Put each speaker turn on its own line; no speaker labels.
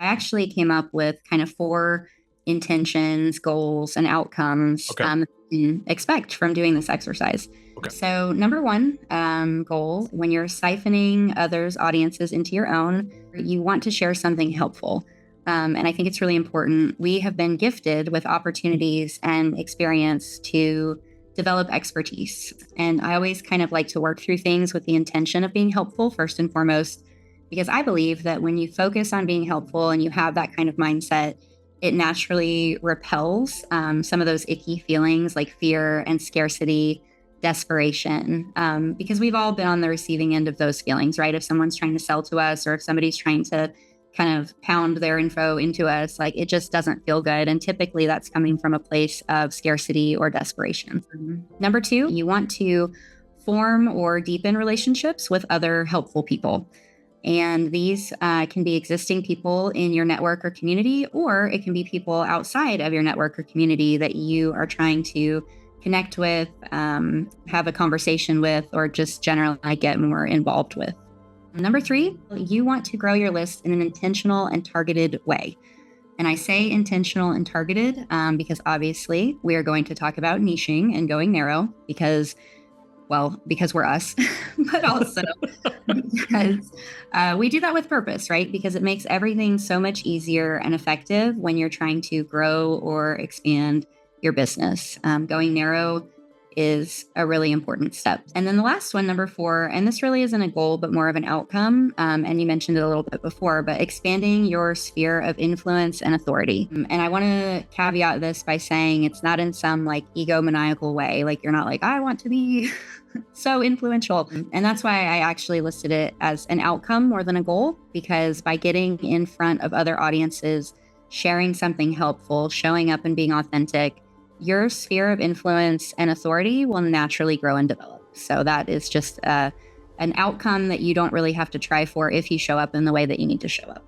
actually came up with kind of 4 intentions, goals, and outcomes
Okay.
you expect from doing this exercise.
Okay.
So, number one goal, when you're siphoning others' audiences into your own, you want to share something helpful. And I think it's really important. We have been gifted with opportunities and experience to develop expertise. And I always kind of like to work through things with the intention of being helpful first and foremost, because I believe that when you focus on being helpful and you have that kind of mindset, it naturally repels some of those icky feelings like fear and scarcity, desperation, because we've all been on the receiving end of those feelings, right? If someone's trying to sell to us or if somebody's trying to kind of pound their info into us, like it just doesn't feel good. And typically that's coming from a place of scarcity or desperation. Number 2, you want to form or deepen relationships with other helpful people. And these can be existing people in your network or community, or it can be people outside of your network or community that you are trying to connect with, have a conversation with, or just generally get more involved with. Number 3, you want to grow your list in an intentional and targeted way. And I say intentional and targeted because obviously we are going to talk about niching and going narrow because we're us, but also because we do that with purpose, right? Because it makes everything so much easier and effective when you're trying to grow or expand your business. Going narrow is a really important step. And then the last one, number 4, and this really isn't a goal, but more of an outcome. And you mentioned it a little bit before, but expanding your sphere of influence and authority. And I want to caveat this by saying it's not in some like egomaniacal way. Like you're not like, I want to be so influential. And that's why I actually listed it as an outcome more than a goal, because by getting in front of other audiences, sharing something helpful, showing up and being authentic, your sphere of influence and authority will naturally grow and develop. So that is just an outcome that you don't really have to try for if you show up in the way that you need to show up.